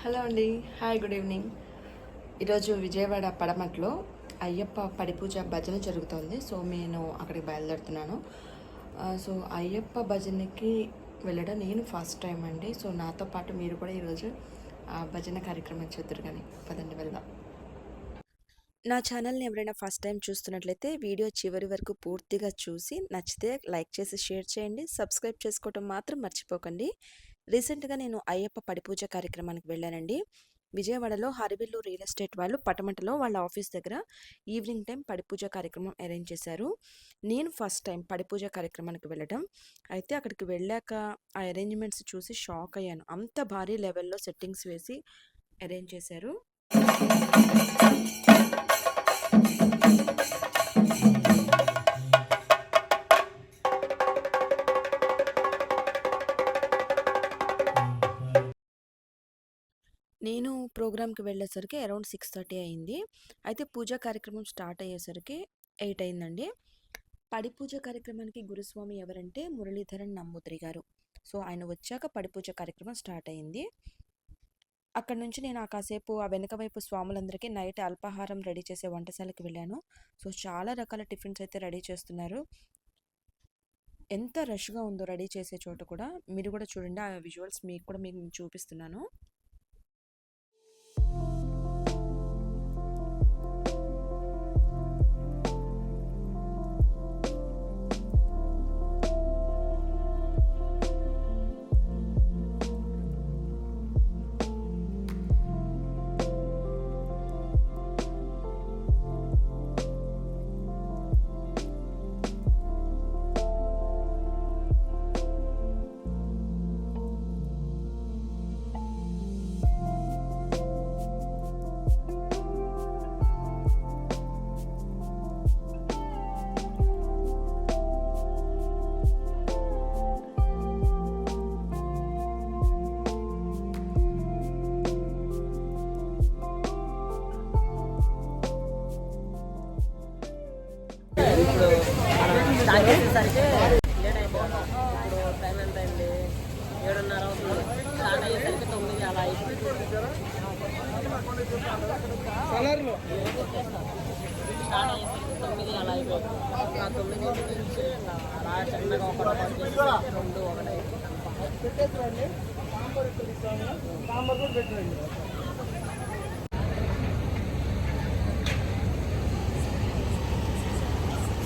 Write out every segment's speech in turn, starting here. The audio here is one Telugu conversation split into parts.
హలో అండి. Hi, good evening. ఈరోజు విజయవాడ పడమట్లో అయ్యప్ప పడిపూజ భజన జరుగుతోంది. సో నేను అక్కడికి బయలుదేరుతున్నాను. సో అయ్యప్ప భజనకి వెళ్ళడం నేను ఫస్ట్ టైం అండి. సో నాతో పాటు మీరు కూడా ఈరోజు భజన కార్యక్రమం చూద్దరు కానీ పదండి వెళ్దాం. నా ఛానల్ని ఎవరైనా ఫస్ట్ టైం చూస్తున్నట్లయితే వీడియో చివరి వరకు పూర్తిగా చూసి నచ్చితే లైక్ చేసి షేర్ చేయండి. సబ్స్క్రైబ్ చేసుకోవటం మాత్రం మర్చిపోకండి. రీసెంట్గా నేను అయ్యప్ప పడిపూజ కార్యక్రమానికి వెళ్ళానండి. విజయవాడలో హరివిల్లు రియల్ ఎస్టేట్ వాళ్ళు పటమటలో వాళ్ళ ఆఫీస్ దగ్గర ఈవినింగ్ టైం పడిపూజ కార్యక్రమం అరేంజ్ చేశారు. నేను ఫస్ట్ టైం పడిపూజ కార్యక్రమానికి వెళ్ళడం. అయితే అక్కడికి వెళ్ళాక ఆ అరేంజ్మెంట్స్ చూసి షాక్ అయ్యాను. అంత భారీ లెవెల్లో సెట్టింగ్స్ వేసి అరేంజ్ చేశారు. నేను ప్రోగ్రామ్‌కి వెళ్ళేసరికి అరౌండ్ 6:30 అయింది. అయితే పూజా కార్యక్రమం స్టార్ట్ అయ్యేసరికి 8 అయిందండి. పడిపూజ కార్యక్రమానికి గురుస్వామి ఎవరంటే మురళీధరన్ నంబూద్రి గారు. సో ఆయన వచ్చాక పడిపూజ కార్యక్రమం స్టార్ట్ అయింది. అక్కడి నుంచి నేను కాసేపు ఆ వెనక వైపు స్వాములందరికీ నైట్ అల్పాహారం రెడీ చేసే వంటశాలకు వెళ్ళాను. సో చాలా రకాల టిఫిన్స్ అయితే రెడీ చేస్తున్నారు. ఎంత రష్‌గా ఉందో రెడీ చేసే చోట కూడా. మీరు కూడా చూడండి, ఆ విజువల్స్ మీకు చూపిస్తున్నాను. స్టార్ట్ చేసేసరికి లేట్ అయిపోతాం. ఇప్పుడు టైం ఎంత అయింది? 7:30 అవుతుంది. స్టార్ట్ అయ్యేసరికి 9 అలా అయిపోయింది. స్టార్ట్ అయ్యేసరికి 9 అలా అయిపోయింది. ఆ 9 నుంచి అలా చిన్నగా ఒక 2 1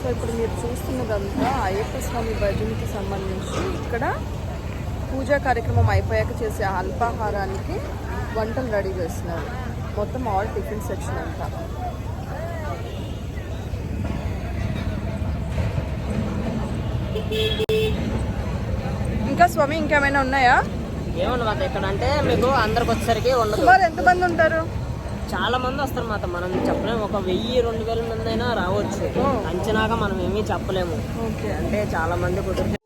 సో ఇప్పుడు మీరు చూస్తున్నదంతా అయ్యప్ప స్వామి భజనకి సంబంధించి ఇక్కడ పూజా కార్యక్రమం అయిపోయాక చేసే అల్పాహారానికి వంటలు రెడీ చేస్తున్నారు. మొత్తం ఆల్ టిఫిన్ సెక్షన్ అంతా. ఇంకా స్వామి ఇంకేమైనా ఉన్నాయా? ఏముండదు ఇక్కడ అంటే మీకు అందరికి వచ్చేసరికి ఉండదు. ఎంతమంది ఉంటారు? చాలా మంది వస్తారు మాట. మనం చెప్పలేము. ఒక 1000-2000 మంది అయినా రావచ్చు. అంచనాగా మనం ఏమీ చెప్పలేము. అంటే చాలా మంది కుదిరి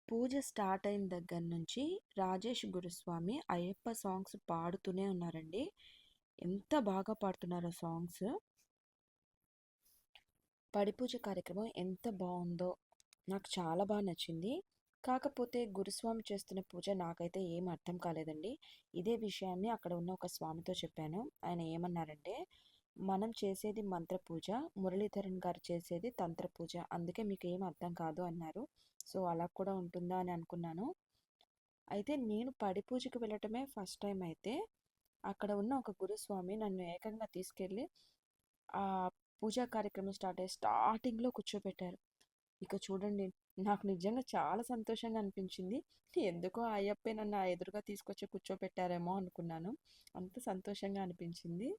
పూజ స్టార్ట్ అయిన దగ్గర నుంచి రాజేష్ గురుస్వామి అయ్యప్ప సాంగ్స్ పాడుతూనే ఉన్నారండి. ఎంత బాగా పాడుతున్నారో సాంగ్స్. పడిపూజ కార్యక్రమం ఎంత బాగుందో, నాకు చాలా బాగా నచ్చింది. కాకపోతే గురుస్వామి చేస్తున్న పూజ నాకైతే ఏం అర్థం కాలేదండి. ఇదే విషయాన్ని అక్కడ ఉన్న ఒక స్వామితో చెప్పాను. ఆయన ఏమన్నారంటే, మనం చేసేది మంత్ర పూజ, మురళీధరన్ గారు చేసేది తంత్ర పూజ, అందుకే మీకు ఏం అర్థం కాదు అన్నారు. సో అలా కూడా ఉంటుందా అని అనుకున్నాను. అయితే నేను పడి పూజకి వెళ్ళటమే ఫస్ట్ టైం. అయితే అక్కడ ఉన్న ఒక గురుస్వామి నన్ను ఏకంగా తీసుకెళ్ళి ఆ పూజా కార్యక్రమం స్టార్టింగ్లో కూర్చోబెట్టారు. ఇక చూడండి, నాకు నిజంగా చాలా సంతోషంగా అనిపించింది. ఎందుకో అయ్యప్పే నన్ను ఎదురుగా తీసుకొచ్చి కూర్చోబెట్టారేమో అనుకున్నాను. అంత సంతోషంగా అనిపించింది.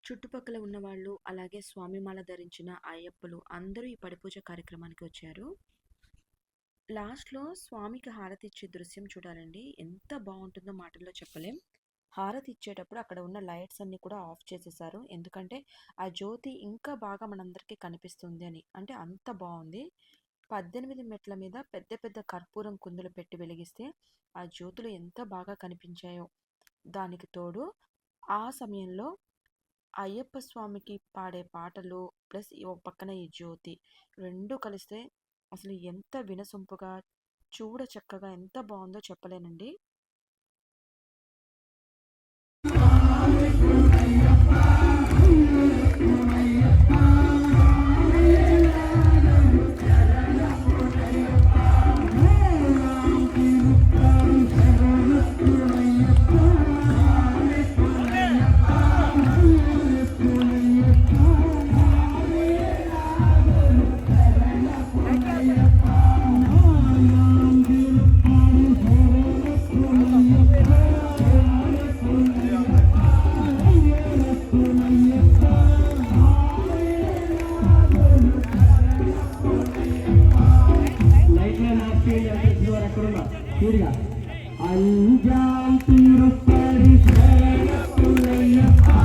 చుట్టుపక్కల ఉన్నవాళ్ళు, అలాగే స్వామిమాల ధరించిన అయ్యప్పలు అందరూ ఈ పడిపూజ కార్యక్రమానికి వచ్చారు. లాస్ట్‌లో స్వామికి హారతి ఇచ్చే దృశ్యం చూడాలండి. ఎంత బావుంటుందో మాటల్లో చెప్పలేం. హారతి ఇచ్చేటప్పుడు అక్కడ ఉన్న లైట్స్ అన్నీ కూడా ఆఫ్ చేసేశారు. ఎందుకంటే, ఆ జ్యోతి ఇంకా బాగా మనందరికీ కనిపిస్తుంది అని. అంటే అంత బావుంది. 18 మెట్ల మీద పెద్ద పెద్ద కర్పూరం కుందులు పెట్టి వెలిగిస్తే, ఆ జ్యోతులు ఎంత బాగా కనిపించాయో. దానికి తోడు ఆ సమయంలో అయ్యప్ప స్వామికి పాడే పాటలు ప్లస్ ఓ పక్కన ఈ జ్యోతి 2 కలిస్తే అసలు ఎంత వినసొంపుగా, చూడ చక్కగా ఎంత బావుందో చెప్పలేనండి. அஞ்சாம் திருப்படி சரணத்துணையப்பா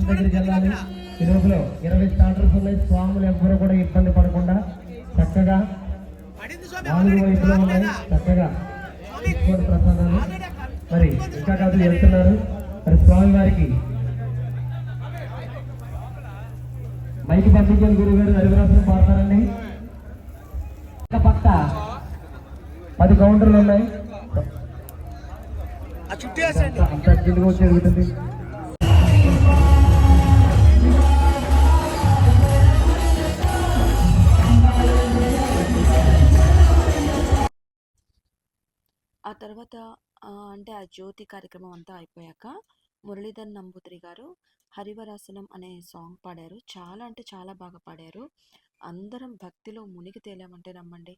దగ్గరికి వెళ్ళాలి. ఈ లోపల 20 స్టార్టర్స్ ఉన్నాయి. స్వాములు ఎవ్వరూ కూడా ఇబ్బంది పడకుండా చక్కగా 4 వైపులో ఉన్నాయి. చక్కగా ప్రసాదాలు మరి ఇంకా కాదు వెళ్తున్నారు. మరి స్వామి వారికి మైకి పంపించిన గురువు గారు హరివరాసం పాడతారండి. పక్క 10 కౌంటర్లు ఉన్నాయి. అంత కిందకు వచ్చి జరుగుతుంది. ఆ తర్వాత అంటే ఆ జ్యోతి కార్యక్రమం అంతా అయిపోయాక మురళీధర్ నంబూతిరి గారు హరివరాసనం అనే సాంగ్ పాడారు. చాలా అంటే చాలా బాగా పాడారు. అందరం భక్తిలో మునిగి తేలామంటే నమ్మండి.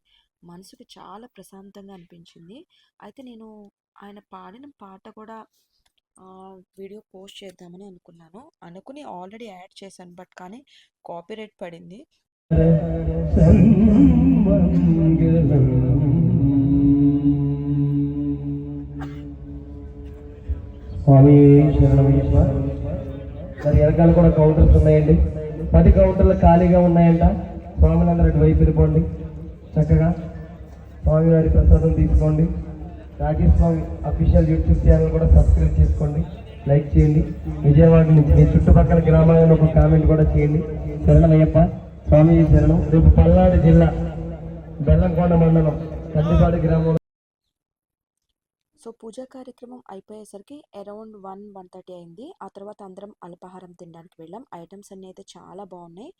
మనసుకు చాలా ప్రశాంతంగా అనిపించింది. అయితే నేను ఆయన పాడిన పాట కూడా వీడియో పోస్ట్ చేద్దామని అనుకున్నాను. అనుకుని ఆల్రెడీ యాడ్ చేశాను. బట్ కానీ కాపీరైట్ పడింది. స్వామి శరణమయ్యప్ప. మరి వెనకాల కూడా కౌంటర్స్ ఉన్నాయండి. 10 కౌంటర్లు ఖాళీగా ఉన్నాయంట. స్వాములందరూ అటు వైపు వెళ్ళిపోండి. చక్కగా స్వామివారి ప్రసాదం తీసుకోండి. రాకేష్ స్వామి అఫీషియల్ యూట్యూబ్ ఛానల్ కూడా సబ్స్క్రైబ్ చేసుకోండి, లైక్ చేయండి. విజయవాడ నుంచి మీ చుట్టుపక్కల గ్రామాలను ఒక కామెంట్ కూడా చేయండి. శరణమయ్యప్ప, స్వామి శరణం. రేపు పల్నాడు జిల్లా బెల్లంకొండ మండలం కందిపాడు గ్రామంలో సో పూజా కార్యక్రమం అయిపోయేసరికి అరౌండ్ 1:30 అయింది. ఆ తర్వాత అందరం అల్పాహారం తినడానికి వెళ్ళాం. ఐటమ్స్ అన్నీ అయితే చాలా బాగున్నాయి.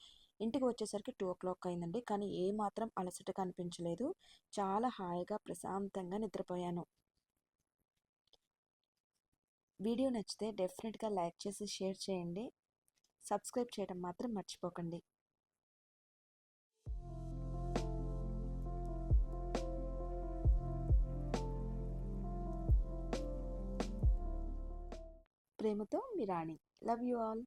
ఇంటికి వచ్చేసరికి 2 o'clock అయిందండి. కానీ ఏ మాత్రం అలసటగా అనిపించలేదు. చాలా హాయిగా ప్రశాంతంగా నిద్రపోయాను. వీడియో నచ్చితే డెఫినెట్గా లైక్ చేసి షేర్ చేయండి. సబ్స్క్రైబ్ చేయడం మాత్రం మర్చిపోకండి. ప్రేమతో మీ రాణి. Love you all.